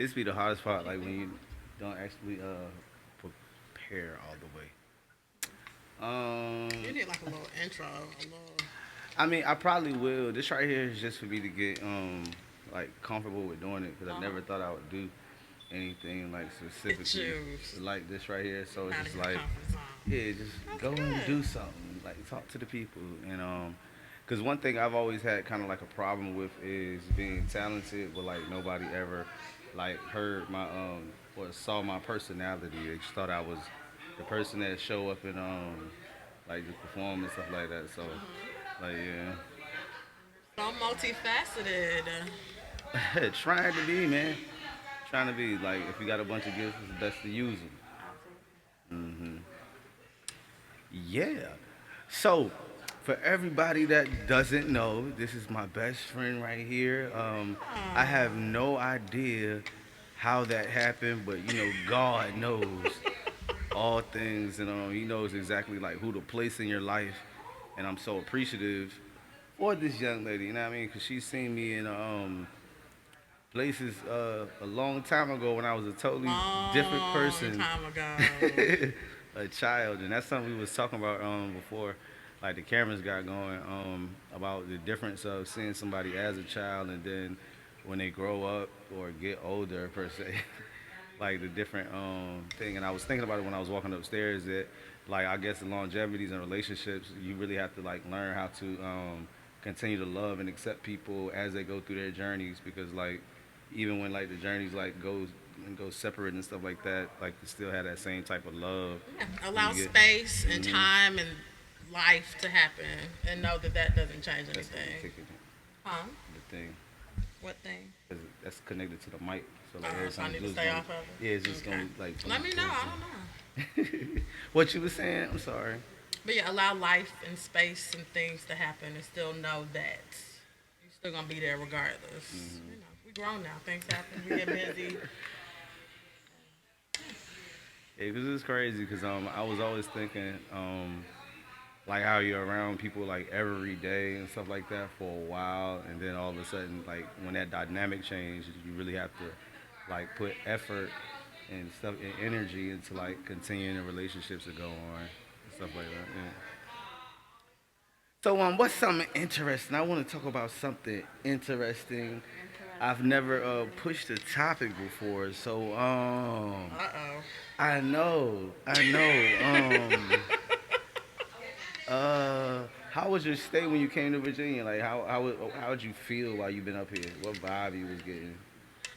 This be the hardest part, like when you don't actually prepare all the way. You Um, need like a little intro, a little. I mean, I probably will. This right here is just for me to get like comfortable with doing it because I never thought I would do anything like Get specifically you like this right here. So it's out of just your like, comfort zone. yeah, just That's go and good. do something. Like talk to the people, and because one thing I've always had kind of like a problem with is being talented, but like nobody ever like heard my or saw my personality. They just thought I was the person that show up and like just perform and stuff like that. So like So multifaceted. yeah, trying to be man, trying to be like if you got a bunch of gifts, it's best to use them. Absolutely. Yeah. So, for everybody that doesn't know, this is my best friend right here. I have Aww. no idea how that happened, but God knows all things, and He knows exactly like who to place in your life. And I'm so appreciative for this young lady. You know what I mean? Because she's seen me in places a long time ago when I was a totally different Long person, time ago. a child, and that's something we was talking about before, like the cameras got going, about the difference of seeing somebody as a child and then when they grow up or get older per se, like the different thing. And I was thinking about it when I was walking upstairs that like I guess the longevities and relationships, you really have to like learn how to continue to love and accept people as they go through their journeys because like even when like the journeys like go separate and stuff like that, like to still have that same type of love Yeah. when Allow you get. space and Hmm. time and life to happen, and know that that doesn't change That's the anything. ticket, Huh? the thing. What thing? 'Cause that's connected to the mic, so like every So I time you need to do, it's stay gonna, off of yeah, it's it. just Okay. gonna like Let boom, me know. boom, I don't know. boom. What you was saying? I'm sorry. But yeah, allow life and space and things to happen, and still know that you're still gonna be there regardless. Hmm. You know, we grown now. Things happen. We get busy. Yeah, 'cause it's crazy. Cause I was always thinking like how you're around people like every day and stuff like that for a while, and then all of a sudden like when that dynamic changes, you really have to like put effort and stuff and energy into like continuing the relationships to go on and stuff like that. Yeah. So what's something interesting? I want to talk about something interesting. I've Interesting. never pushed a topic before, so Uh oh. I know. How was your stay when you came to Virginia? Like, how would you feel while you've been up here? What vibe you was getting?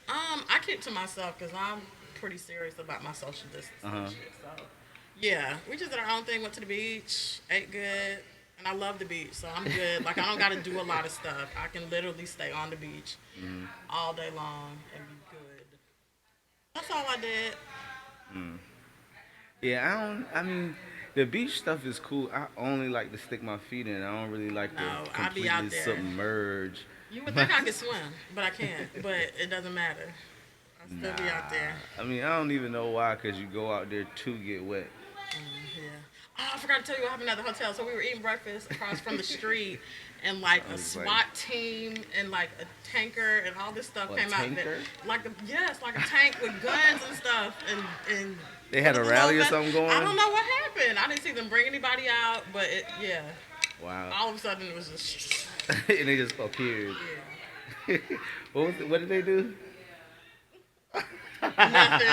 I keep to myself because I'm pretty serious about my social Uh distancing huh. shit. So, yeah, we just did our own thing. Went to the beach, ate good, and I love the beach, so I'm good. Like I don't got to do a lot of stuff. I can literally stay on the beach all day long and be good. That's all I did. Yeah, I don't. I mean, the beach stuff is cool. I only like to stick my feet in. I don't really like to No, I be completely out there. submerge. You would think I could swim, but I can't. But it doesn't matter. I still be out Nah. there. I mean, I don't even know why, cause you go out there to get wet. Yeah. Oh, I forgot to tell you what happened at the hotel. So we were eating breakfast across from the street, and like I a was like, SWAT team and like a tanker and all this stuff a came out. That, tanker? like a yes, like a tank with guns and stuff. And They one had of a the little rally or vest. something I don't going. know what happened. I didn't see them bring anybody out, but yeah. Wow. All of a sudden it was just And they just appeared. yeah, What did they do? nothing.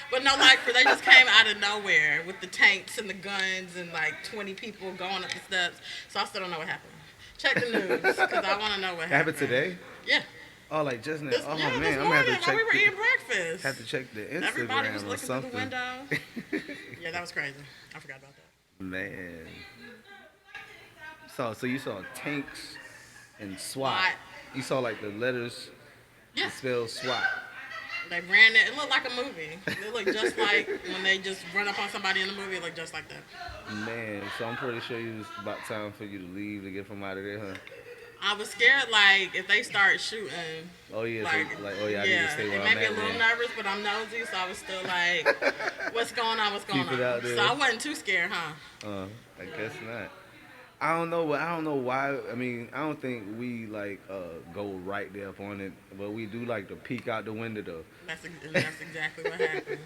But no, like, they just came out of nowhere with the tanks and the guns and like 20 people going up the steps. So I still don't know what happened. Check the news because I want to know what Happened happened. today? Yeah, Oh, like just now. Oh this man, I'm gonna have to morning while check we were eating breakfast, have to check the everybody was Instagram or looking through the something. window. Yeah, that was crazy. I forgot about that. Man. So you saw tanks and SWAT. What? You saw like the letters Yeah, that spell SWAT. they ran it. It looked like a movie. It looked just like when they just run up on somebody in the movie. It looked just like that. Man, so I'm pretty sure it was about time for you to leave to get from out of there, huh? I was scared, like, if they start shooting, Oh yeah, like, so like oh yeah, I need to yeah, stay where it I'm made me a at little then. nervous, but I'm nosy, so I was still like, what's going on, what's going Keep it on? out So I there. wasn't too scared, huh? I guess not. I don't know, but I don't know why. I mean, I don't think we like go right there up on it, but we do like to peek out the window though. And that's exactly what happened.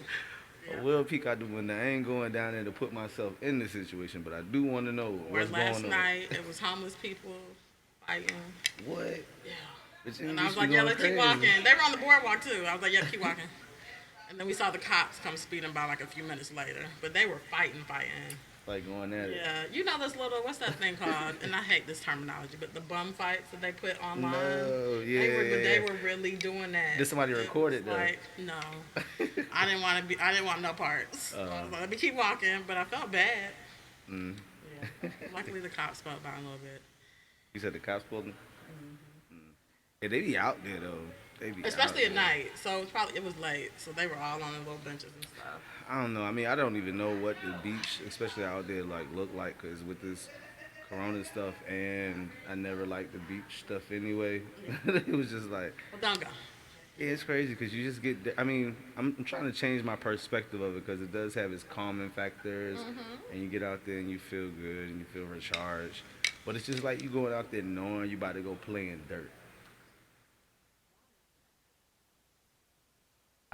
I Yep. will peek out the window. I ain't going down there to put myself in the situation, but I do want to know Or what's last going on. night, it was homeless people fighting. What? Yeah. Virginia And I Beach was be like, yeah, going let's keep crazy. walking. They were on the boardwalk too. I was like, yeah, keep walking. And then we saw the cops come speeding by like a few minutes later. But they were fighting. Like going at it. Yeah, you know this little, what's that thing called? And I hate this terminology, but the bum fights that they put online. No, But they yeah. were really doing that. Did somebody It record was it though? like, no, I didn't want no parts. So I was like, let me keep walking, but I felt bad. Mm. Yeah. Luckily, the cops felt by a little bit. You said the cops pulled them? Yeah, they be out there though. They be out Especially at there. night, so it was late, so they were all on the little benches and stuff. I don't know. I mean, I don't even know what the beach, especially out there, like look like, cause with this Corona stuff, and I never liked the beach stuff anyway. It was just like, Well, don't go. yeah, it's crazy because you just get. I mean, I'm trying to change my perspective of it because it does have its calming factors, and you get out there and you feel good and you feel recharged. But it's just like you going out there knowing you about to go play in dirt.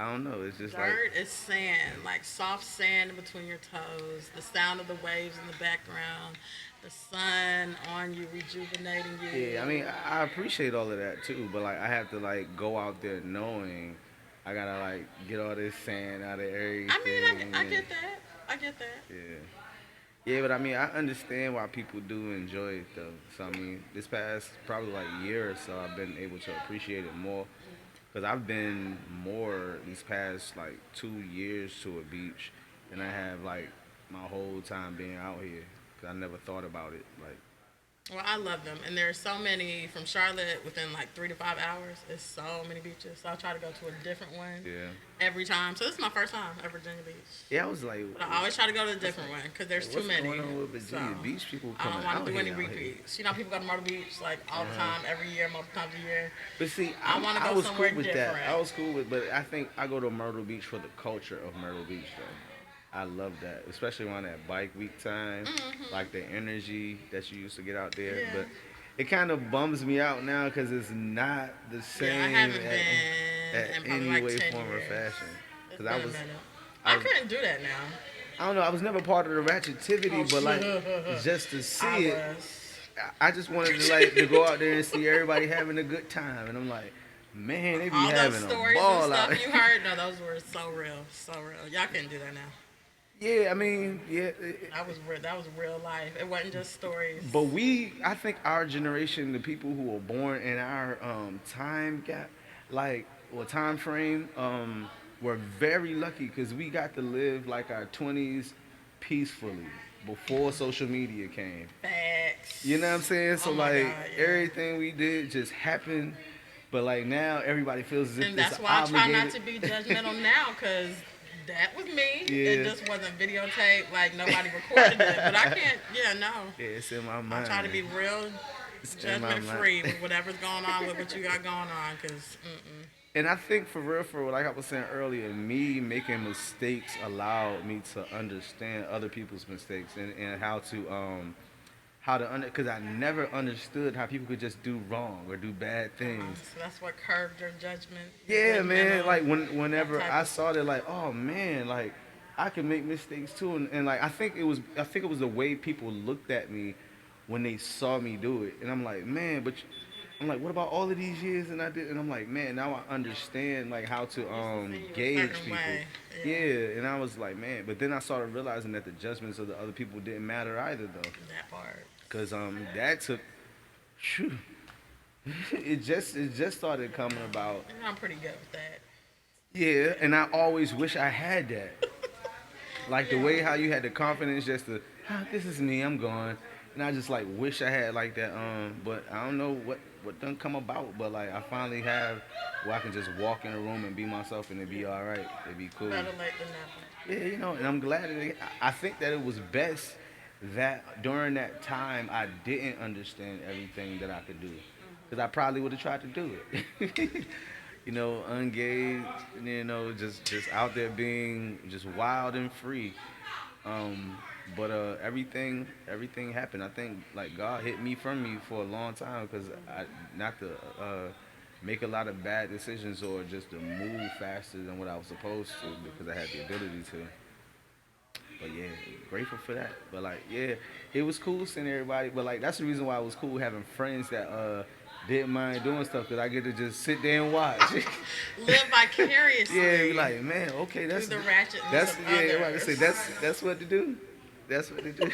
I don't know. It's just like, Dirt is sand, like soft sand in between your toes. The sound of the waves in the background, the sun on you, rejuvenating you. yeah. I mean, I appreciate all of that too, but like I have to like go out there knowing I gotta like get all this sand out of everything. I mean, I and- get that. I get that. Yeah. Yeah, but I mean, I understand why people do enjoy it though. So I mean, this past probably like year or so, I've been able to appreciate it more because I've been more these past like 2 years to a beach than I have like my whole time being out here. Cause I never thought about it. Like, Well, I love them, and there's so many from Charlotte within like 3 to 5 hours. There's so many beaches, so I try to go to a different one yeah, every time. So this is my first time at Virginia Beach. yeah. I was like, But I always try to go to a different one because there's too what's many. going on with Virginia So, Beach people I coming don't want out to do here? any Out here? repeats. You know, people go to Myrtle Beach like all the time, every year, multiple times a year. But see, I wanna go was somewhere cool with different. that. I was cool with, but I think I go to Myrtle Beach for the culture of Myrtle Beach, though. I love that, especially around that bike week time, like the energy that you used to get out there. Mm-hmm. Yeah. But it kind of bums me out now because it's not the same Yeah, I haven't at, been at in probably any like way, 10 form, or years. fashion. It's Because been a minute. I I was, couldn't do that now. I don't know, I was never part of the ratchetivity, Oh, but like just to see I it, was. I just wanted to like to go out there and see everybody having a good time, and I'm like, man, they be All those having a stories and ball out. stuff you heard, no, those were so real, so real. Y'all couldn't do that now. Yeah, I mean, yeah. That was real. That was real life. It wasn't just stories. But I think our generation, the people who were born in our time gap, like, or time frame, were very lucky because we got to live like our 20s peacefully before social media came. Facts. You know what I'm saying? So Oh my like God, yeah. everything we did just happened, but like now everybody feels as if And it's that's why I try not to obligated. be judgmental now, because that was me. Yeah. It just wasn't videotaped, like nobody recorded it. But I can't, yeah, no. Yeah, it's in my I mind. try to be real It's in my judgment mind. free with whatever's going on with what you got going on, because, And I think for real, like I was saying earlier, me making mistakes allowed me to understand other people's mistakes and how to because I never understood how people could just do wrong or do bad things. so that's what curbed your judgment. Yeah, man. judgmental, Like whenever that type I of- saw that, like, oh man, like I can make mistakes too, and like I think it was the way people looked at me when they saw me do it, and I'm like, man, I'm like, what about all of these years and I did, and I'm like, man, now I understand like how to see you a gauge certain people. way, Yeah. yeah. And I was like, man, but then I started realizing that the judgments of the other people didn't matter either though, that part. cause that took, phew, it just started coming about. And I'm pretty good with that. Yeah, and I always wish I had that. Like the way how you had the confidence just to, this is me, I'm going. And I just like wish I had like that. But I don't know what done come about. But like I finally have where I can just walk in a room and be myself and it be all right. It be cool. Better late than never. Yeah, and I'm glad I think that it was best that during that time I didn't understand everything that I could do. Because I probably would have tried to do it. Ungaged, just out there being just wild and free. But everything happened. I think like God hit me from me for a long time because I not to make a lot of bad decisions or just to move faster than what I was supposed to because I had the ability to. But yeah, grateful for that. But like, yeah, it was cool seeing everybody. But like, that's the reason why it was cool having friends that didn't mind doing stuff because I get to just sit there and watch. Live vicariously Yeah, be like, man, okay, through that's the ratchetness that's of yeah, right. I others. say that's what to do. That's what to do.